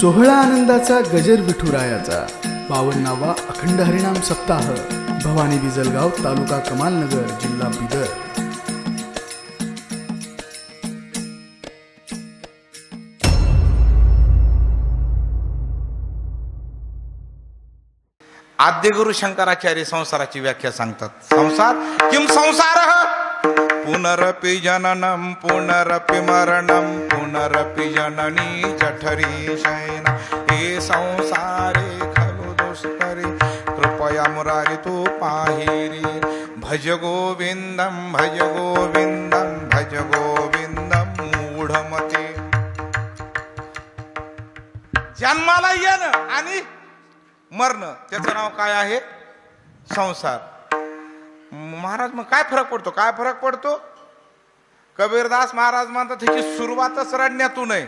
सोहळा आनंदाचा गजर विठुरायाचा 52वा अखंड हरिनाम सप्ताह भवानी बिजलगाव तालुका कमालनगर जिल्हा बिदर. आद्यगुरु शंकराचार्य संसाराची व्याख्या सांगतात. संसार किम संसार पुनरपि जननम पुनरपि मरणम पुनरपि जननी जठरी शयन हे संसारे खलु दुष्करी कृपया मुरारी तू पाहिरी भज गोविंदम भज गोविंदम भज गोविंदम मूढमते. जन्माला येणं आणि मरणं त्याचं नाव काय आहे? संसार. महाराज मग काय फरक पडतो? काय फरक पडतो? कबीरदास महाराज म्हणतात त्याची सुरुवातच रडण्यातून आहे.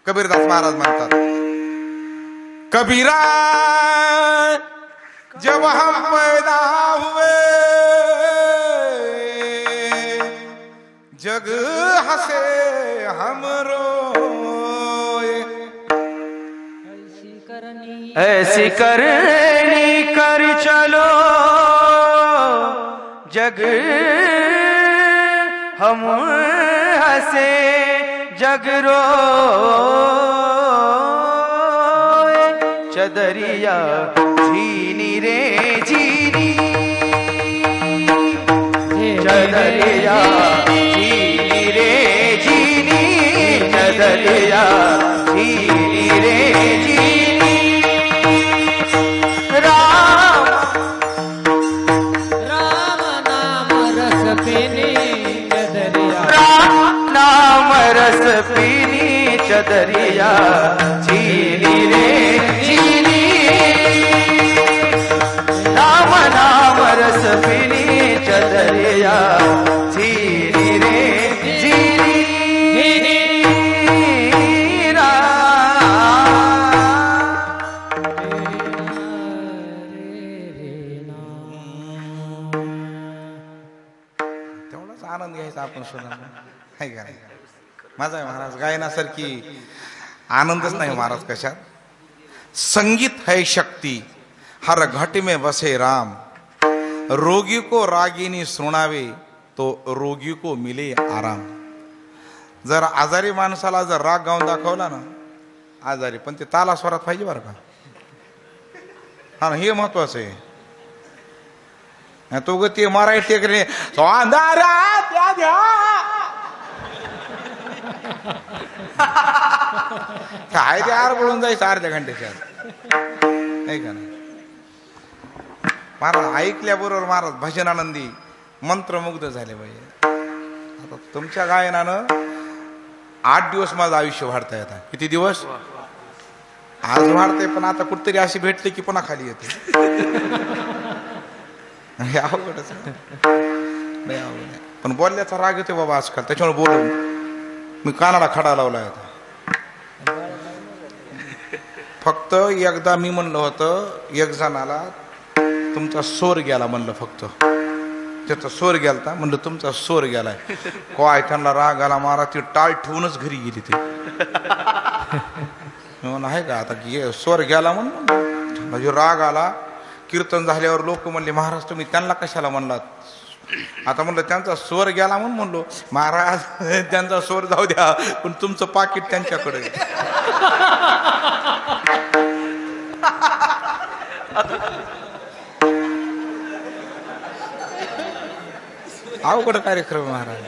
कबीरदास महाराज म्हणतात कबीरा जब हम पैदा हुए जग हसे हम रोए ऐसी करनी कर चलो जग हम हंसे जग रोए चदरिया झीनी रे झीनी चदरिया झीनी रे झीनी चदरिया झीनी रे झीनी. रस पीनी चदरिया झीनी रे झीनी राम नाम रस पीनी चदरिया झीनी रे झीनी तेवढाच आनंद घ्यायचा आपण सुद्धा आहे का नाही? माझा आहे महाराज गायनासारखी आनंदच नाही महाराज कशात. संगीत है शक्ती हर घट में बसे राम रोगी को रागिनी सुनावे तो रोगी को मिले आराम. जर आजारी माणसाला जर राग गाऊन दाखवला ना, आजारी पण ते ताला स्वरात पाहिजे बरं का. हा ना, हे महत्वाचं आहे. तो ग ते मराठी टेकरे काय ते आर बोलून जायचं अर्ध्या घंट्याच्या नाही का नाही. महाराज ऐकल्याबरोबर महाराज भजनानंदी मंत्रमुग्ध झाले पाहिजे. आता तुमच्या गायनानं 8 दिवस माझं आयुष्य वाढता येतात. किती दिवस? आज वाढते पण आता कुठतरी अशी भेटली की पुन्हा खाली येते. हे अवघडच नाही, अवघड आहे. पण बोलल्याचा राग येतो बाबा आजकाल, त्याच्यामुळे बोलून मी कानाला खडा लावला होता. फक्त एकदा मी म्हणलं होतं एक जणाला तुमचा सोर गेला म्हणलं, फक्त त्याचा सोर गेलता म्हणलं तुमचा सोर गेलाय. काय त्यांना राग आला मारा, ती टाळ ठेवूनच घरी गेली. ते म्हणून आहे का आता सोर गेला म्हणून म्हणजे राग आला. कीर्तन झाल्यावर लोक म्हणले महाराज तुम्ही त्यांना कशाला म्हणलात? आता म्हणलं त्यांचा स्वर गेला म्हणून म्हणलो. महाराज त्यांचा स्वर जाऊ द्या पण तुमचं पाकिट त्यांच्याकडे. अवघड कार्यक्रम महाराज.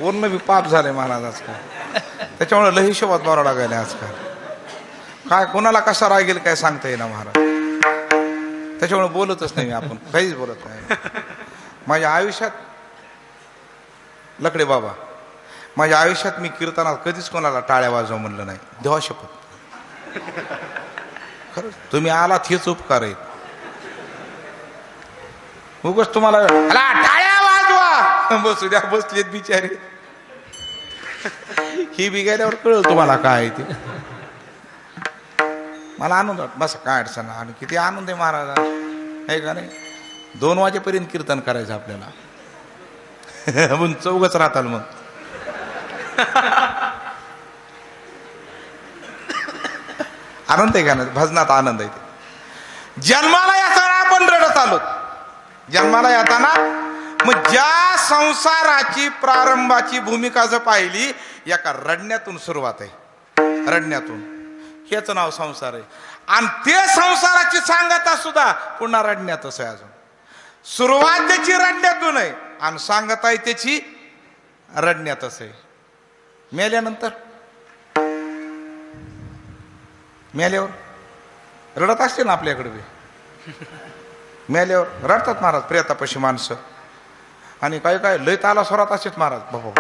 बोलणं बी पाप झालंय महाराज आजकाल. त्याच्यामुळे लई हिशोबात बोलावं लागायला आजकाल. काय कोणाला कसा रागेल काय सांगता येईना महाराज. त्याच्यामुळे बोलतच नाही आपण, काहीच बोलत नाही. माझ्या आयुष्यात लकडे बाबा, माझ्या आयुष्यात मी कीर्तनात कधीच कोणाला टाळ्या वाजवा म्हणलं नाही. देवा शपथ. खरंच तुम्ही आलात हेच उपकार आहेत. उगाच तुम्हाला टाळ्या वाजवा बसू द्या, बसलेत बिचारे. ही बिगाड्यावर कळलं तुम्हाला काय आहे ते. मला आनंद वाटत बस, काय अडचण. आणि किती आनंद आहे महाराजा, आहे का नाही. 2 वाजेपर्यंत कीर्तन करायचं आपल्याला. मग चौघच राहताल मग. आनंद आहे का नाही? भजनात आनंद आहे ते. जन्माला येताना आपण रडत आलो. जन्माला येताना मग ज्या संसाराची प्रारंभाची भूमिका जर पाहिली, एका रडण्यातून सुरुवात आहे. रडण्यातून, हेच नाव संसार आहे. आणि ते संसाराची सांगता सुद्धा पुन्हा रडण्यातच आहे. अजून सुरुवात त्याची रडण्यातून आहे आणि सांगता आहे त्याची रडण्यातच आहे. मेल्यानंतर, मेल्यावर रडत असते ना आपल्याकडे बी. मेल्यावर रडतात महाराज प्रेतापाशी माणसं. आणि काय काय लय ताला स्वरात असतात महाराज. बाबा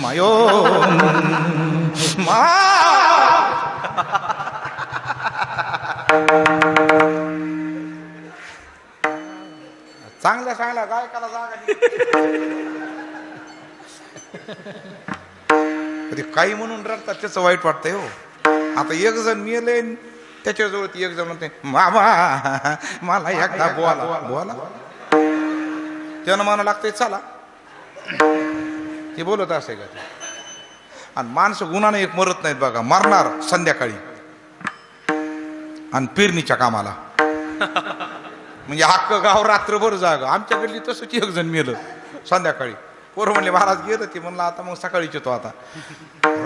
मायो मा चांगल्या चांगल्या गायकाला जागा कधी काही म्हणून रडतात, त्याचं वाईट वाटतंय हो. आता एक जण मेले, त्याच्याजवळ एक जण म्हणते मामा मला एकदा बोला बोला. त्यानं म्हणा लागतंय चला. ते बोलत असे का ते. आणि माणसं गुणाने एक मरत नाहीत बघा. मरणार संध्याकाळी आणि पेरणीच्या कामाला. म्हणजे अख्खं गाव रात्रभर जाग. आमच्याकडली तसंच एक जण मेलं संध्याकाळी. पोरं म्हणले महाराज गेलं. ते म्हणलं आता मग सकाळीच येतो. आता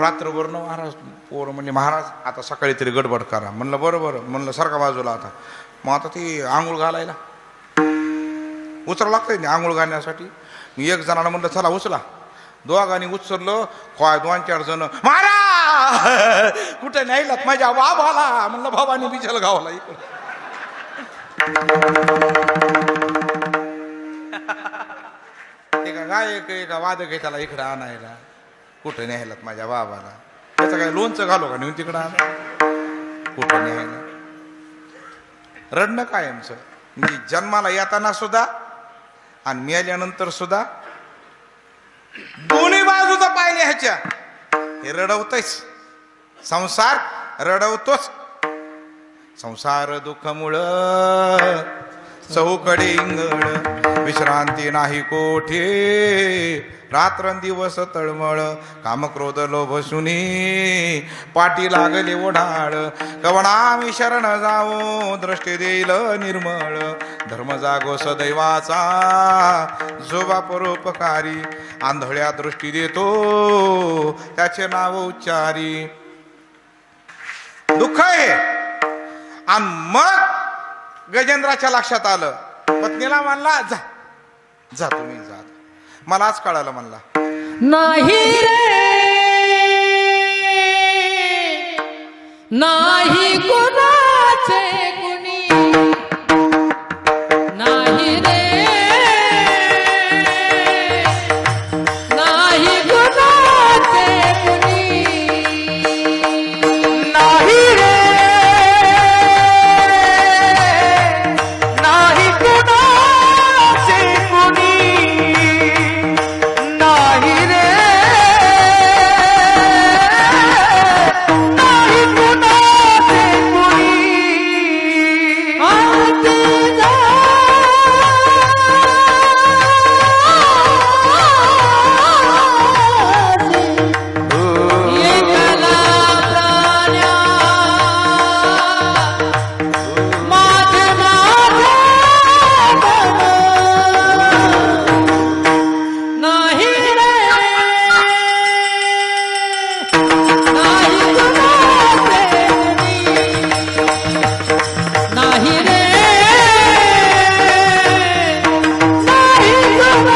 रात्रभर न महाराज. पोरं म्हणले महाराज आता सकाळी तरी गडबड करा. म्हणलं बरं बरं. म्हणलं सारखा बाजूला. आता मग आता ती आंघोळ घालायला उचला लागतंय ना आंघोळ घालण्यासाठी. मी एक जणाला म्हणलं चला उचला. दोघांनी उचललं. काय 2-4 जण महाराज कुठे न्यायलात माझ्या बाबाला. म्हणलं बाबांनी बिचल गावाला इकडं. एका गायक एका वादक आहे त्याला इकडं आणायला. कुठं न्यायलात माझ्या बाबाला. त्याचं काय लोणचं घालो का नेऊन तिकडं आणा. कुठं न्यायला. रडणं कायमचं. म्हणजे जन्माला येताना सुद्धा आणि मेल्यानंतर सुद्धा दोन्ही बाजूचा पाहिले ह्याच्या. हे रडवतच. संसार रडवतोच. संसार दुःखमुळं चौकडे इंगळ. विश्रांती नाही कोठे रात्रंदिवस तळमळ. कामक्रोध लोभ सुनी पाठी लागले ओढाळ. कवणामी शरण जावो दृष्टी देईल निर्मळ. धर्म जागो सदैवाचा जोबा परोपकारी. आंधळ्या दृष्टी देतो त्याचे नाव उच्चारी. दुःख आहे. आणि मग गजेंद्राच्या लक्षात आलं. पत्नीला म्हणला जा जा तुम्ही जा. मलाच कळालं. म्हणला नाही रे नाही कोणाचे कुणी. नाही रे नाही कोणाचे कुणी. नाही रे नाही कुणाचे कुणी. नाही रे नाही कुणाचे कुणी. आरती जा एकला प्राण्या माझे माझे नाही रे नाही कुणाचे कुणी. नाही रे नाही कुणाचे कुणी.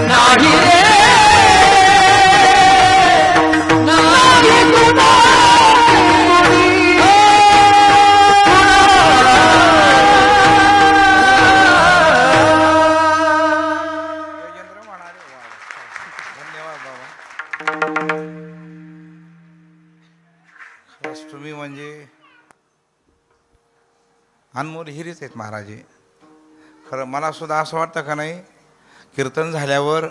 नाही रे नाही अनमोल हिरीच आहेत महाराज हे. खरं मला सुद्धा असं वाटतं का नाही, कीर्तन झाल्यावर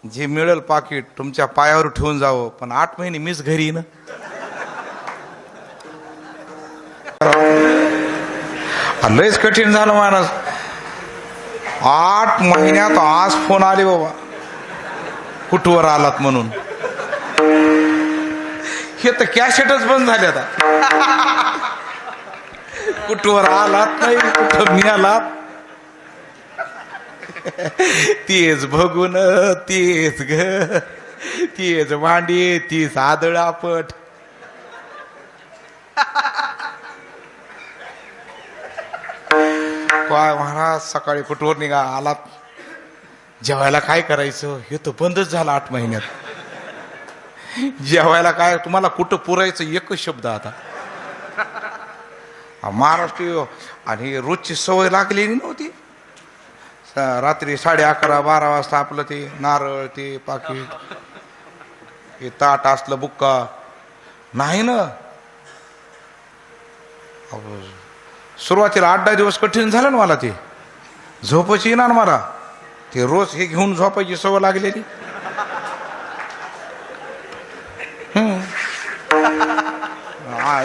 जे मिळेल पाकिट तुमच्या पायावर ठेवून जावं, पण 8 महिने मीच घरी ना. लयच कठीण झालं महाराज. 8 महिन्यात आज फोन आले बाबा, कुठवर आलात म्हणून. हे तर कॅसेटच बंद झाले आता. कुठवर आलात नाही, कुठं मी आलात. तेच बघून तेच ग, तेच भांडी, तीच आदळ आपट. काय महाराज, सकाळी कुठवर निघा आलात, जेवायला काय करायचं हे तर बंदच झालं 8 महिन्यात. जेवायला काय तुम्हाला कुठं पुरायचं एकच शब्द आता. महाराष्ट्रीय आणि रोजची सवय लागलेली नव्हती. रात्री 11:30-12 वाजता आपलं ते नारळ, ते पाकिट, हे ताट असलं बुक्का नाही ना. सुरुवातीला 8-10 दिवस कठीण झालं ना मला. ते झोपच येणार मला. ते रोज हे घेऊन झोपायची सवय लागलेली.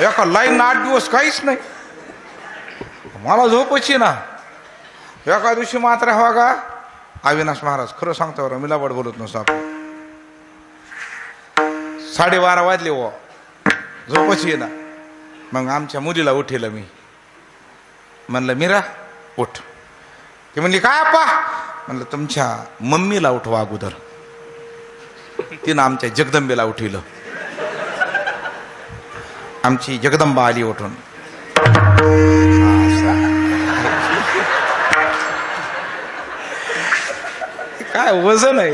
एका लाईन 8 दिवस काहीच नाही, मला झोपच ना. एका दिवशी मात्र हवा का अविनाश महाराज, खरं सांगतो बरं, मी लबाड बोलत नसतो आपण. 12:30 वाजले व झोपच ना. मग आमच्या मुलीला उठेल मी. म्हणलं मीरा उठ. ती म्हणली काय अप्पा? म्हणलं तुमच्या मम्मीला उठवा अगोदर. तिनं आमच्या जगदंबेला उठविलं. आमची जगदंबा आली उठून. काय वजन आहे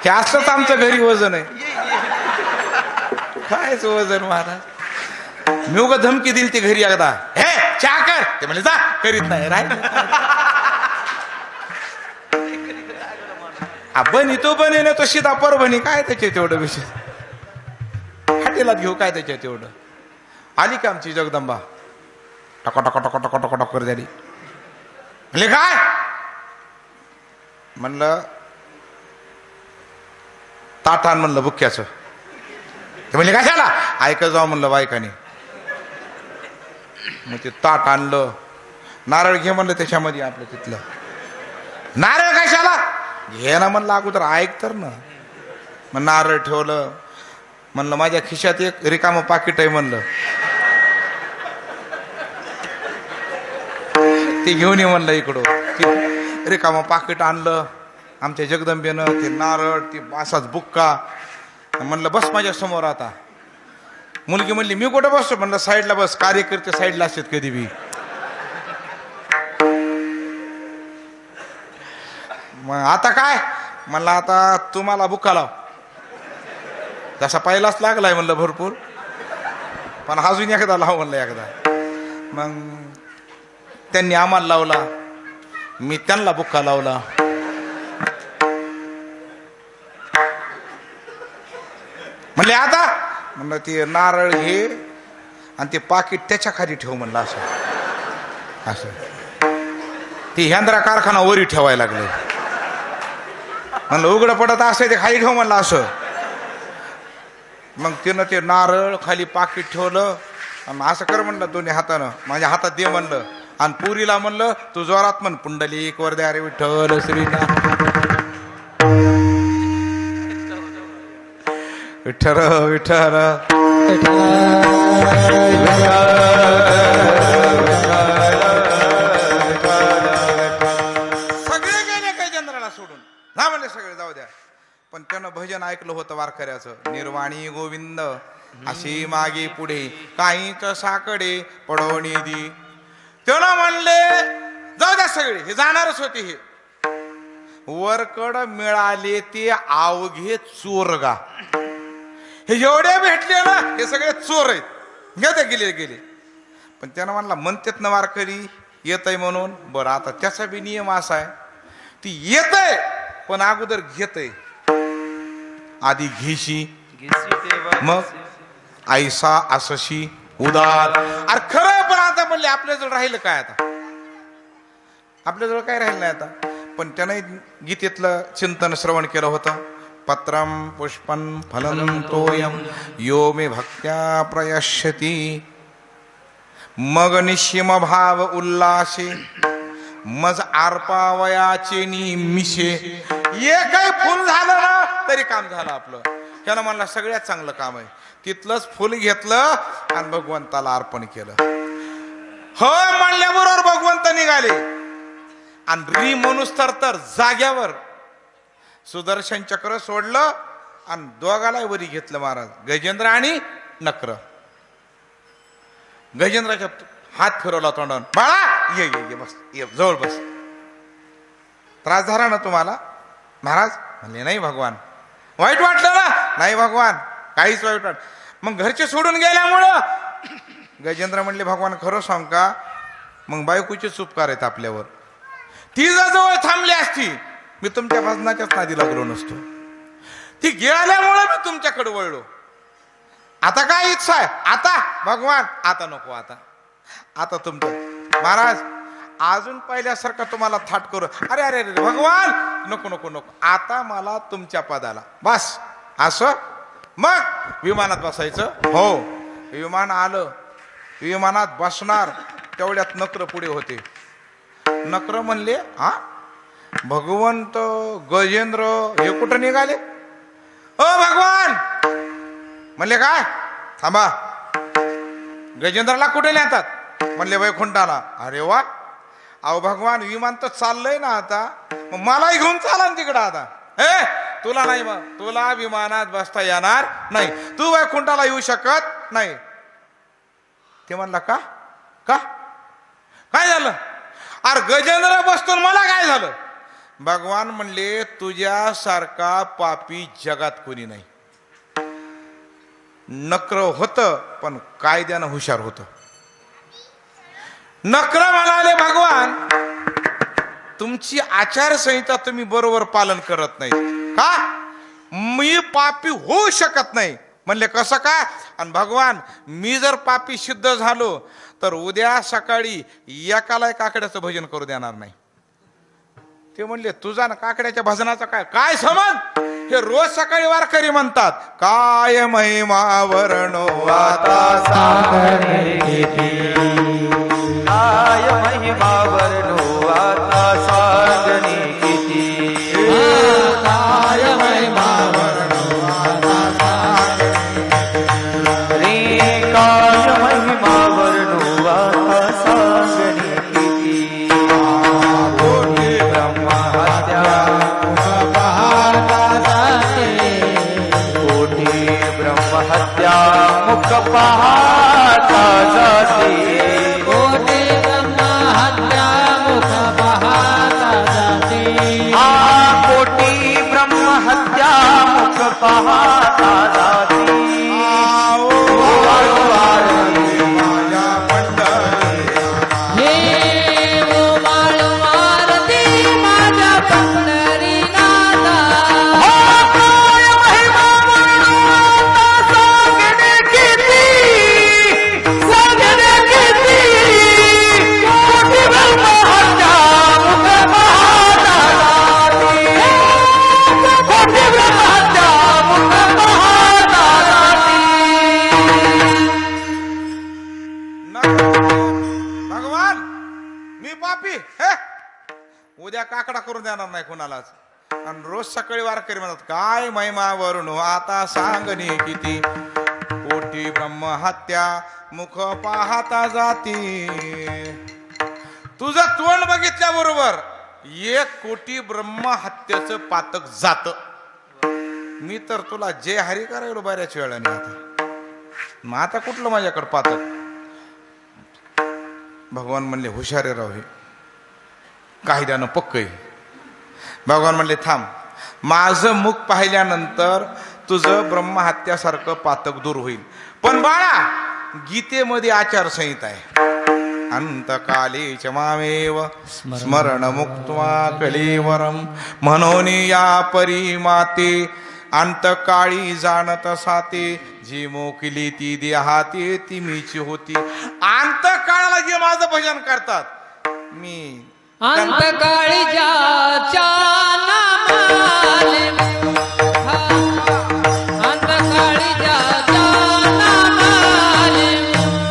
हे, असलंच आमचं घरी वजन आहे. कायच वजन महाराज. मी उगा धमकी दिली ती घरी एकदा, हे चहा कर. ते म्हणजे जा, करीत नाही बनी तो बने ना तो सीधा परभणी. काय त्याच्या तेवढं विषय हाटेलात घेऊ काय त्याच्या तेवढं. आली का आमची जगदंबा, टका टका टका टका टका टक कर झाली. म्हणजे काय म्हणलं, ताटान म्हणलं बुक्क्याचं. ते म्हणजे कशाला ऐकत जाऊ म्हणलं बायकाने. मग ते ताट आणलं. नारळ घे म्हणलं त्याच्यामध्ये आपलं तिथलं. नारळ कशाला घे ना म्हणलं अगोदर, ऐक तर ना. मग नारळ ठेवलं. म्हणलं माझ्या खिशात एक रिकामं पाकिट आहे म्हणलं, ते घेऊन ये म्हणलं इकडं. ते रिकामं पाकिट आणलं आमच्या जगदंबेनं. ते नारळ, ते असाच बुक्का. म्हणलं बस माझ्या समोर आता. मुलगी म्हणली मी कुठं बसतो? म्हणलं साईडला बस, कार्यकर्ते साईडला असतात कधी बी. मग आता काय म्हणलं, आता तुम्हाला बुक्का लाव. तसा पहिलाच लागलाय म्हणलं भरपूर, पण अजून एकदा लाव म्हणलं एकदा. मग त्यांनी आम्हाला लावला, मी त्यांना बुक्का लावला. म्हणले आता? म्हणलं ते नारळ घे आणि ते पाकिट त्याच्या खाली ठेव म्हणलं. असं असं ती ह्यांद्रा कारखाना वरी ठेवायला लागले. म्हणलं उघडं पडत असं ते खाली ठेव म्हणलं असं. मग तिनं ते नारळ खाली पाकिट ठेवलं. असं कर म्हणलं दोन्ही हातानं माझ्या हातात दे म्हणलं. आणि पुरीला म्हणलं तू जोरात म्हण, पुंडलिक वरदे अरे विठ्ठल श्रीनाथ विठ्ठल विठ्ठल. सगळे गेले काही चंद्राला सोडून ना म्हणले, सगळे जाऊ द्या. पण त्यानं भजन ऐकलं होतं वारकऱ्याचं, निर्वाणी गोविंद अशी मागे पुढे काहीच साकडे पडवणी दी. त्यानं म्हणले जाऊ द्या सगळे, हे जाणारच होते. हे वरकड मिळाले ते अवघे चोरगा. हे जेवढे भेटले ना हे सगळे चोर आहेत, घेते गेले गेले. पण त्यानं म्हणला म्हणतेत ना वारकरी येत आहे म्हणून. बरं आता त्याचा बी नियम असा आहे, ती येत आहे पण अगोदर घेत आहे. आधी घेशी मग ऐसा असशी उदार. अरे खरं पण आता म्हणले आपल्याजवळ राहिलं काय आता, आपल्याजवळ काय राहिलं नाही आता. पण त्याने गीतेतलं चिंतन श्रवण केलं होतं. पत्रम पुष्पन फलम तोयम यो मे भक्त्या प्रयश्यती. मग निश्चिम भाव उल्लासे मज आरपावयाचे निमिषे. एकही फुल झालं ना तरी काम झालं आपलं. त्यानं म्हणला सगळ्यात चांगलं काम आहे. तिथलंच फुल घेतलं आणि भगवंताला अर्पण केलं. हो म्हणल्याबरोबर भगवंत निघाले आणि री मनुस तर जाग्यावर सुदर्शन चक्र सोडलं आणि दोघाला वरी घेतलं महाराज, गजेंद्र आणि नक्र. गजेंद्राच्या हात फिरवला तोंडावर. बाळा ये ये ये बस, ये जवळ बस. त्रास झाला ना तुम्हाला? महाराज म्हणले नाही भगवान. वाईट वाटलं ना? नाही भगवान काहीच वाईट वाट. मग घरचे सोडून गेल्यामुळं गजेंद्र म्हणले भगवान खरं सांग का, मग बायकोचेच उपकार आहेत आपल्यावर. ती जवळ थांबली असती मी तुमच्या भजनाच्याच नादी लागलो नसतो. ती गेल्यामुळं मी तुमच्याकडे वळलो. आता काय इच्छा आहे? आता भगवान आता नको, आता तुमचं महाराज अजून पहिल्यासारखं तुम्हाला थाट करू. अरे अरे अरे भगवान नको नको नको, आता मला तुमच्या पदाला बस. असं मग विमानात बसायचं. हो विमान आलं, विमानात बसणार तेवढ्यात नक्र पुढे होते. नक्र म्हणले हा भगवंत गजेंद्र हे कुठं निघाले? ओ भगवान म्हणले काय थांबा, गजेंद्रला कुठे नेतात? म्हणले वैकुंठाला. अरे वा, अहो भगवान विमान तर चाललंय ना आता, मग मलाही घेऊन चाला ना तिकडं आता. हे तुला नाही, मग तुला विमानात बसता येणार नाही, तू वैकुंठाला येऊ शकत नाही. ते म्हणला का का काय झालं? अरे गजेंद्र बसतो मला काय झालं? भगवान म्हणले तुझ्यासारखा पापी जगात कोणी नाही. नक्र होत पण कायद्यानं हुशार होत. नक्र म्हणाले भगवान तुमची आचारसंहिता तुम्ही बरोबर पालन करत नाही का, मी पापी होऊ शकत नाही. म्हणले कसं काय? आणि भगवान मी जर पापी सिद्ध झालो तर उद्या सकाळी एकाला काकड्याचं भजन करू देणार नाही. ते म्हणले तुझा ना काकड्याच्या भजनाचा काय काय समज? हे रोज सकाळी वारकरी म्हणतात काय महिमा वर्णो आता सागरे किती, काय महिमा वर्णो आता सागरे किती. काय महिमा वर्णो रे काय महिमा वर्णो आता सागरे किती. कोटी ब्रह्म हत्या कोटी ब्रह्म हत्या मुख पाहता जाते. कोटी ब्रह्म हत्या मुख पाहता जाते. कोटी ब्रह्म हत्या मुख पाहता जाते. हे ओ माळू मारती माझ्या पंढरीनाथा. काय महिमा वर्णो आता सागरे किती, सागरे किती. कोटी ब्रह्म हत्या मुख पाहता जाते. कोटी ब्रह्म हत्या मुख पाहता जाते. भगवान मी पापी हे उद्या काकडा करून देणार नाही कोणालाच. आणि रोज सकाळी वारकरी म्हणतात काय महिमा वर्णो आता सांगणे किती. कोटी ब्रह्म हत्या मुख पाहता जाती. तुझं तोंड बघितल्या बरोबर 1 कोटी ब्रह्म हत्याचं पातक जात. मी तर तुला जे हरी करायलो बऱ्याच वेळाने. आता मग आता कुठलं माझ्याकडे पातक? भगवान म्हणले हुशारे राव, हे कायद्यानं पक्क आहे. भगवान म्हणले थांब, माझं मुख पाहिल्यानंतर तुझं ब्रह्महत्यासारखं पातक दूर होईल. पण बाळा गीतेमध्ये आचारसंहिता आहे. अंतकाले च मामेव स्मरण मुक्त्वा कलेवरम म्हणून या परिमाते अंतकाळी जाणत साते जी मोकली ती देहाती ती मीची होती. अंत काळाला जे माझं भजन करतात मी अंतकाळी ज्याच्या नामाले मुखा, अंतकाळी ज्याच्या नामाले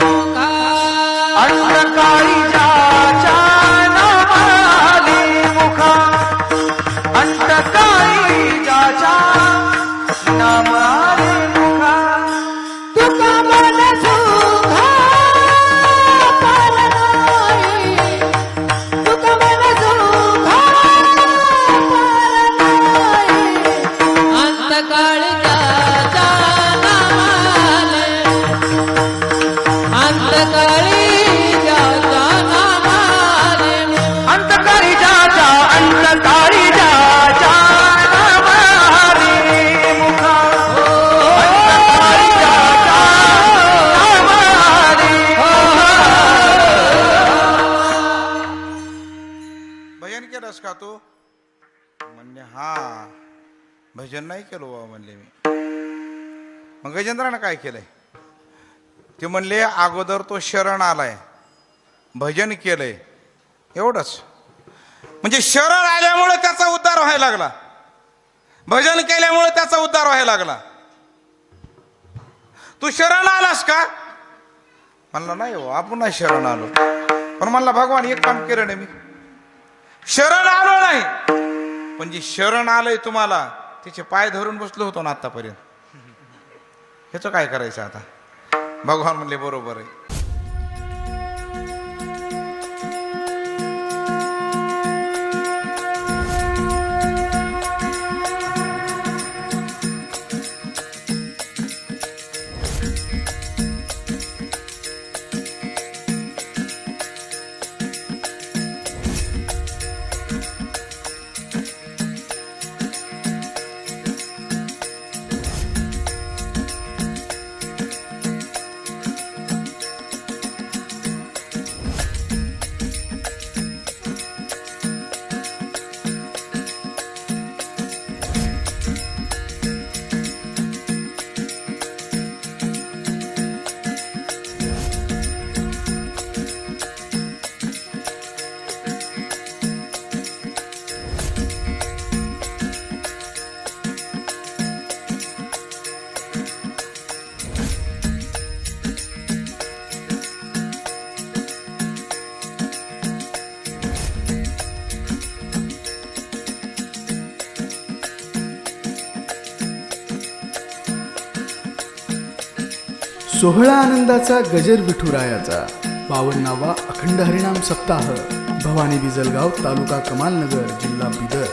मुखा, अंतकाळी ज्याच्या नामाले मुखा, अंतकाळी ज्याच्या नामाले मुखा, तुका मन सुखा परनाई, तुका मन सुखा परनाई, अंतकाळी ज्याच्या नामाले, अंतकाळी ज्याच्या नामाले, अंतकाळी ज्याच्या अंतकाळी ज्याच्या नामाले मुखा, अंतकाळी ज्याच्या नामाले भजन केलंस का तू म्हणले हा भजन नाही केलं बाबा म्हणले मी. मग गजेंद्रानं काय केलंय ते म्हणले अगोदर तो शरण आलाय भजन केलंय एवढंच. म्हणजे शरण आल्यामुळे त्याचा उद्धार व्हायला लागला, भजन केल्यामुळे त्याचा उद्धार व्हायला लागला. तू शरण आलास का म्हणला नाही हो आपण नाही शरण आलो. पण म्हणला भगवान एक काम केलं नाही मी शरण आलो नाही, पण जे शरण आलंय तुम्हाला तिचे पाय धरून बसलो होतो ना आतापर्यंत, ह्याचं काय करायचं आता. भगवान म्हणले बरोबर आहे. सोहळा आनंदाचा गजर विठुरायाचा 52वा अखंड हरिनाम सप्ताह भवानी बिजलगाव तालुका कमालनगर जिल्हा बिदर.